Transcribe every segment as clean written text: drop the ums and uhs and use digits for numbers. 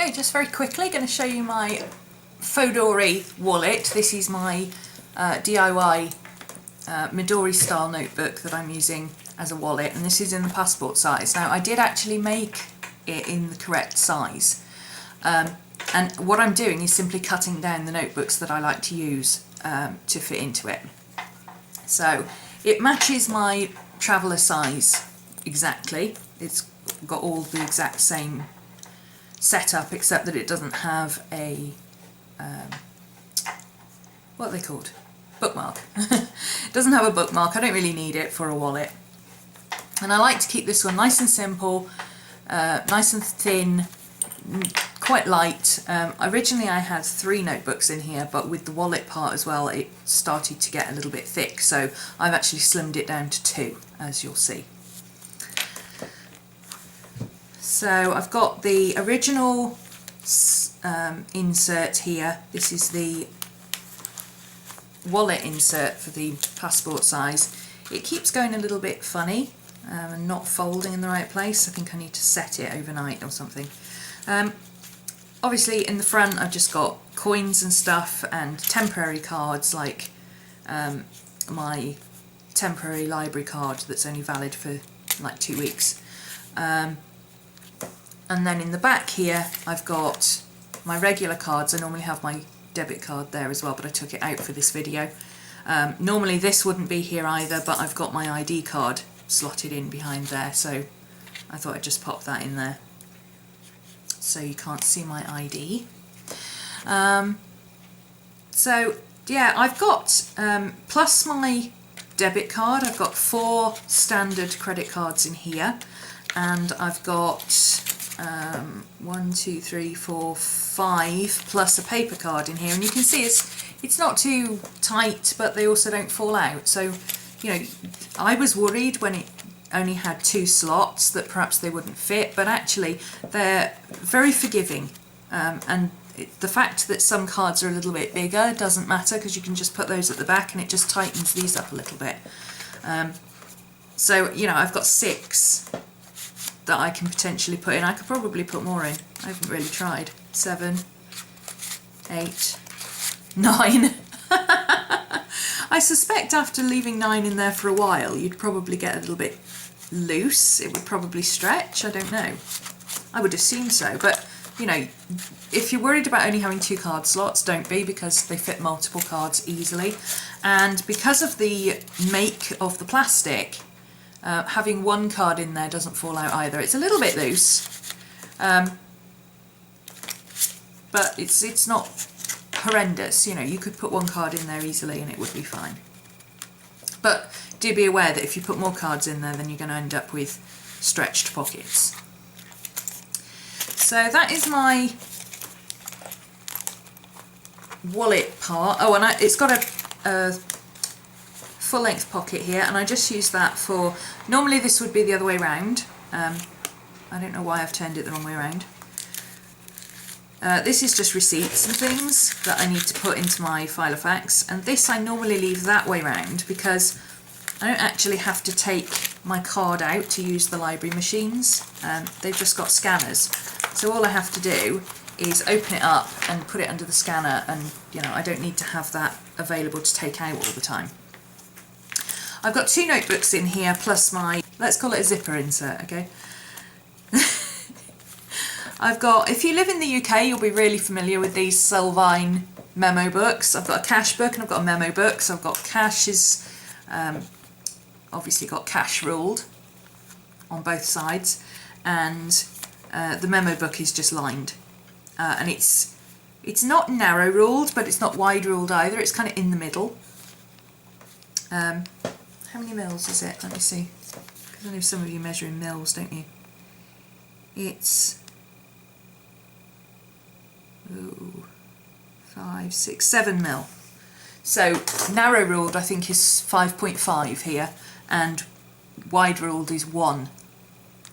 Okay, just very quickly going to show you my Fauxdori wallet. This is my DIY Midori style notebook that I'm using as a wallet, and this is in the passport size. Now I did actually make it in the correct size, and what I'm doing is simply cutting down the notebooks that I like to use to fit into it. So it matches my traveller size exactly. It's got all the exact same setup, except that it doesn't have a what are they called? Bookmark. It doesn't have a bookmark. I don't really need it for a wallet, and I like to keep this one nice and simple, nice and thin, quite light. Originally I had 3 notebooks in here, but with the wallet part as well it started to get a little bit thick, so I've actually slimmed it down to 2, as you'll see. So I've got the original insert here. This is the wallet insert for the passport size. It keeps going a little bit funny and not folding in the right place. I think I need to set it overnight or something. Obviously in the front I've just got coins and stuff and temporary cards, like my temporary library card that's only valid for like 2 weeks. And then in the back here I've got my regular cards. I normally have my debit card there as well, but I took it out for this video. Normally this wouldn't be here either, but I've got my ID card slotted in behind there, so I thought I'd just pop that in there so you can't see my ID. So yeah, I've got, plus my debit card, I've got 4 standard credit cards in here, and I've got 1, 2, 3, 4, 5 plus a paper card in here, and you can see it's not too tight, but they also don't fall out. So, you know, I was worried when it only had 2 slots that perhaps they wouldn't fit, but actually they're very forgiving, and the fact that some cards are a little bit bigger doesn't matter, because you can just put those at the back and it just tightens these up a little bit. So, you know, I've got 6 that I can potentially put in. I could probably put more in. I haven't really tried. 7, 8, 9. I suspect after leaving 9 in there for a while, you'd probably get a little bit loose. It would probably stretch. I don't know. I would assume so. But, you know, if you're worried about only having 2 card slots, don't be, because they fit multiple cards easily. And because of the make of the plastic, having 1 card in there doesn't fall out either. It's a little bit loose, but it's not horrendous. You know, you could put 1 card in there easily and it would be fine. But do be aware that if you put more cards in there, then you're going to end up with stretched pockets. So that is my wallet part. Oh, and it's got a full-length pocket here, and I just use that for, normally this would be the other way around. I don't know why I've turned it the wrong way around. This is just receipts and things that I need to put into my filofax, and this I normally leave that way round because I don't actually have to take my card out to use the library machines. They've just got scanners, so all I have to do is open it up and put it under the scanner, and you know, I don't need to have that available to take out all the time. I've got 2 notebooks in here, plus my, let's call it a zipper insert, okay? I've got, if you live in the UK, you'll be really familiar with these Silvine memo books. I've got a cash book and I've got a memo book. So I've got cash is, obviously got cash ruled on both sides, and the memo book is just lined. And it's not narrow ruled, but it's not wide ruled either. It's kind of in the middle. How many mils is it? Let me see. Because I know some of you measure in mils, don't you? It's 5, 6, 7 mil. So narrow ruled I think is 5.5 here, and wide ruled is 1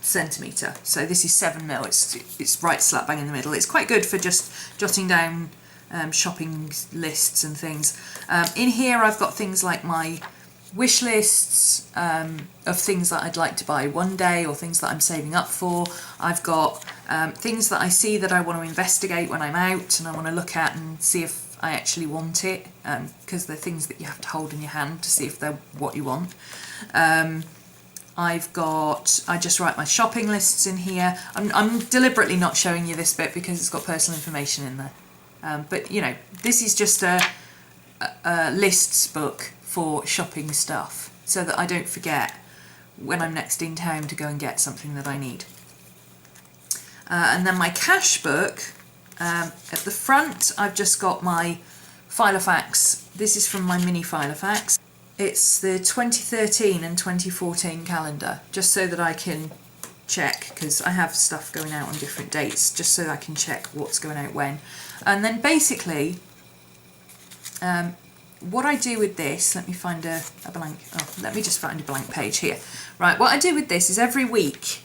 centimetre. So this is 7 mil. It's right slap bang in the middle. It's quite good for just jotting down shopping lists and things. In here I've got things like my wish lists of things that I'd like to buy one day or things that I'm saving up for. I've got things that I see that I want to investigate when I'm out and I want to look at and see if I actually want it, because they're things that you have to hold in your hand to see if they're what you want. I just write my shopping lists in here. I'm deliberately not showing you this bit because it's got personal information in there. But you know, this is just a lists book for shopping stuff so that I don't forget when I'm next in town to go and get something that I need. And then my cash book, at the front I've just got my filofax. This is from my mini filofax. It's the 2013 and 2014 calendar, just so that I can check, because I have stuff going out on different dates, just so I can check what's going out when. And then basically, what I do with this, let me find let me just find a blank page here. Right, what I do with this is every week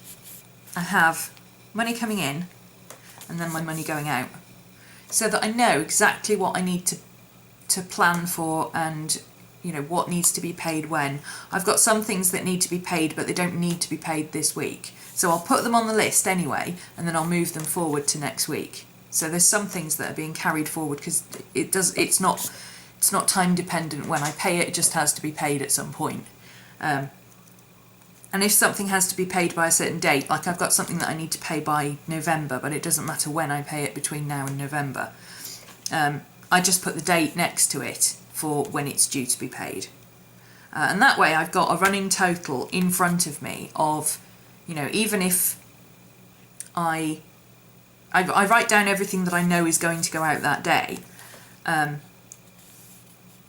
I have money coming in and then my money going out, so that I know exactly what I need to plan for and, you know, what needs to be paid when. I've got some things that need to be paid but they don't need to be paid this week, so I'll put them on the list anyway and then I'll move them forward to next week. So there's some things that are being carried forward because it's not time dependent when I pay it, it just has to be paid at some point. And if something has to be paid by a certain date, like I've got something that I need to pay by November, but it doesn't matter when I pay it between now and November, I just put the date next to it for when it's due to be paid. And that way I've got a running total in front of me of, you know, even if I write down everything that I know is going to go out that day,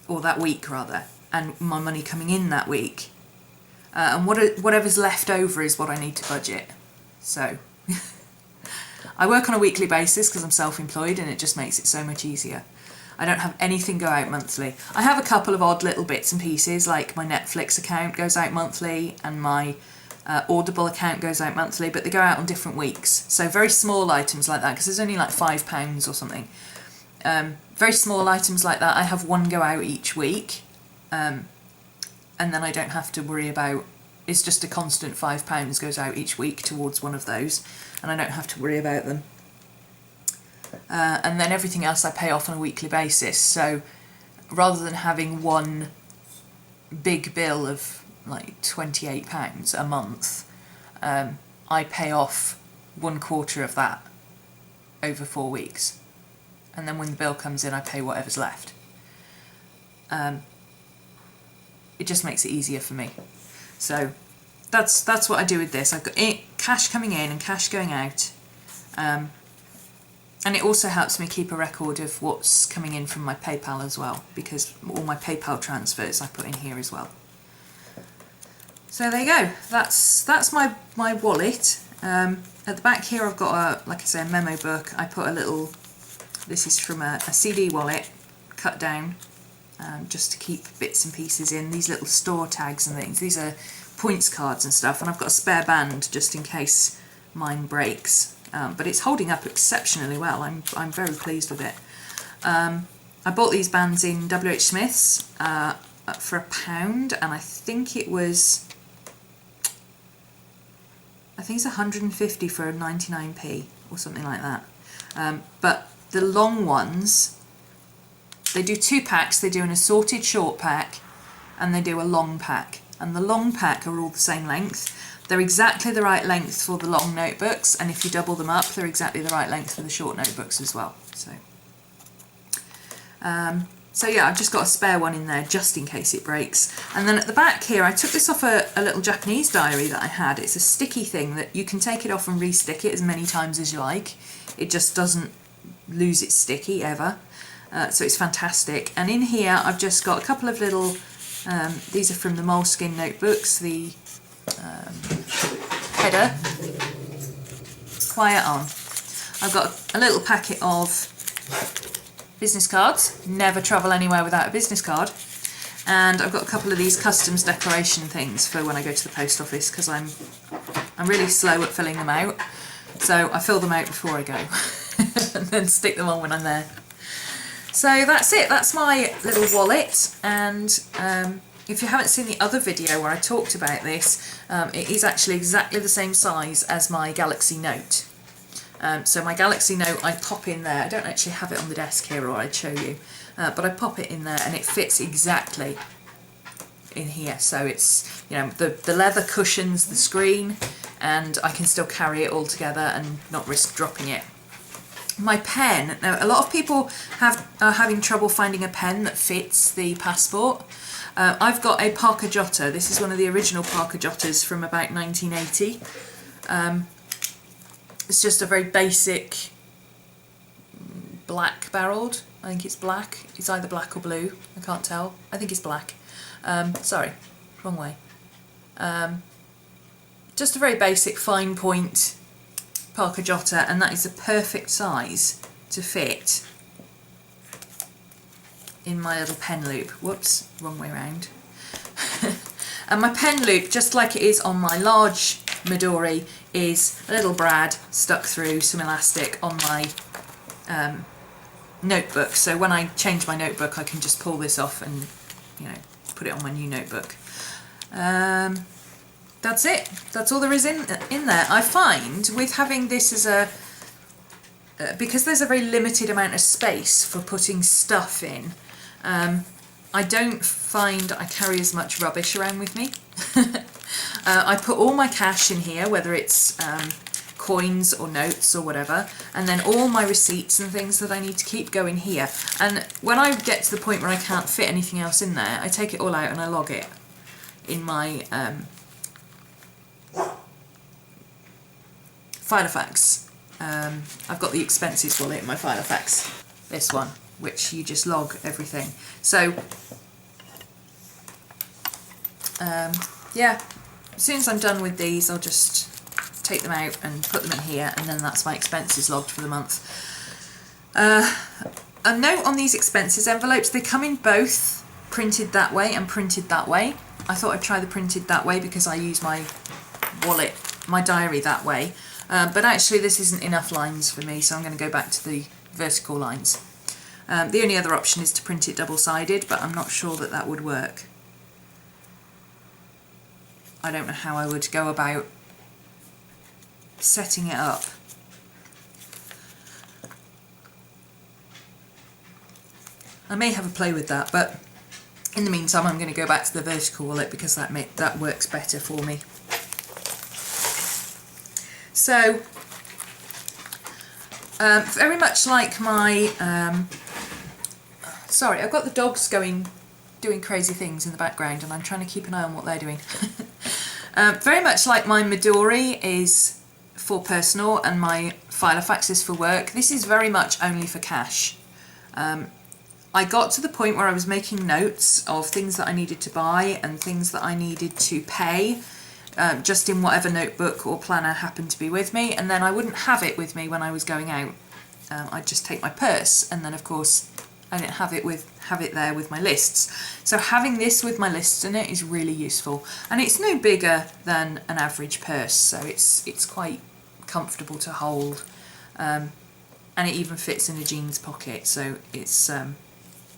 or that week rather, and my money coming in that week, and whatever's left over is what I need to budget. So I work on a weekly basis because I'm self-employed and it just makes it so much easier. I don't have anything go out monthly. I have a couple of odd little bits and pieces, like my Netflix account goes out monthly and my Audible account goes out monthly, but they go out on different weeks. So very small items like that, because there's only like £5 or something. Very small items like that, I have one go out each week, and then I don't have to worry about, it's just a constant £5 goes out each week towards one of those, and I don't have to worry about them. And then everything else I pay off on a weekly basis, so rather than having one big bill of like £28 a month, I pay off 1/4 of that over 4 weeks. And then when the bill comes in, I pay whatever's left. It just makes it easier for me. So that's what I do with this. I've got cash coming in and cash going out. And it also helps me keep a record of what's coming in from my PayPal as well, because all my PayPal transfers I put in here as well. So there you go. That's my wallet. At the back here I've got like I say, a memo book. I put a little, this is from a CD wallet cut down, just to keep bits and pieces in. These little store tags and things. These are points cards and stuff, and I've got a spare band just in case mine breaks. But it's holding up exceptionally well. I'm very pleased with it. I bought these bands in WH Smith's for £1, and I think it's 150 for 99p or something like that. But the long ones, they do 2 packs. They do an assorted short pack and they do a long pack. And the long pack are all the same length. They're exactly the right length for the long notebooks, and if you double them up, they're exactly the right length for the short notebooks as well. So yeah, I've just got a spare one in there just in case it breaks. And then at the back here, I took this off a little Japanese diary that I had. It's a sticky thing that you can take it off and re-stick it as many times as you like. It just doesn't lose its sticky ever. So it's fantastic. And in here, I've just got a couple of little, these are from the Moleskine notebooks, the header, quiet on. I've got a little packet of business cards, never travel anywhere without a business card, and I've got a couple of these customs declaration things for when I go to the post office, because I'm really slow at filling them out, so I fill them out before I go and then stick them on when I'm there. So that's it, that's my little wallet, and if you haven't seen the other video where I talked about this, it is actually exactly the same size as my Galaxy Note. So my Galaxy Note, I pop in there. I don't actually have it on the desk here, or I'd show you, but I pop it in there and it fits exactly in here. So it's, you know, the leather cushions the screen, and I can still carry it all together and not risk dropping it. My pen, now a lot of people are having trouble finding a pen that fits the Passport. I've got a Parker Jotter. This is one of the original Parker Jotters from about 1980. It's just a very basic black barreled. I think it's black. It's either black or blue. I can't tell. I think it's black. Sorry, wrong way. Just a very basic fine point Parker Jotter, and that is the perfect size to fit in my little pen loop. Whoops, wrong way round. And my pen loop, just like it is on my large Midori, is a little brad stuck through some elastic on my notebook. So when I change my notebook, I can just pull this off and, you know, put it on my new notebook. That's it. That's all there is in there. I find with having this as a because there's a very limited amount of space for putting stuff in, I don't find I carry as much rubbish around with me. I put all my cash in here, whether it's coins or notes or whatever, and then all my receipts and things that I need to keep go in here. And when I get to the point where I can't fit anything else in there, I take it all out and I log it in my filofax. I've got the expenses wallet in my filofax, this one, which you just log everything. So yeah, as soon as I'm done with these, I'll just take them out and put them in here, and then that's my expenses logged for the month. A note on these expenses envelopes, they come in both printed that way and printed that way. I thought I'd try the printed that way because I use my wallet, my diary that way. But actually this isn't enough lines for me, so I'm going to go back to the vertical lines. The only other option is to print it double-sided, but I'm not sure that that would work. I don't know how I would go about setting it up. I may have a play with that, but in the meantime I'm going to go back to the vertical wallet because that works better for me. So, very much like my, sorry, I've got the dogs doing crazy things in the background, and I'm trying to keep an eye on what they're doing. Very much like my Midori is for personal and my filofax is for work, this is very much only for cash. I got to the point where I was making notes of things that I needed to buy and things that I needed to pay, just in whatever notebook or planner happened to be with me, and then I wouldn't have it with me when I was going out. I'd just take my purse, and then of course I didn't have it there with my lists. So having this with my lists in it is really useful, and it's no bigger than an average purse, so it's quite comfortable to hold, and it even fits in a jeans pocket, so it's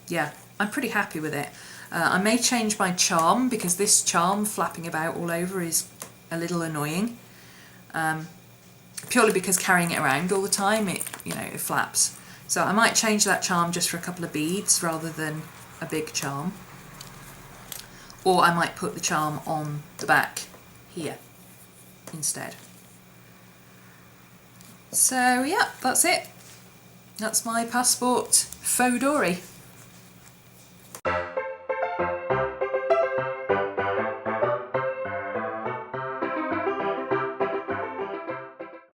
yeah, I'm pretty happy with it. I may change my charm because this charm flapping about all over is a little annoying, purely because carrying it around all the time it flaps. So I might change that charm just for a couple of beads rather than a big charm, or I might put the charm on the back here instead. So yeah, that's it. That's my Passport Fauxdori.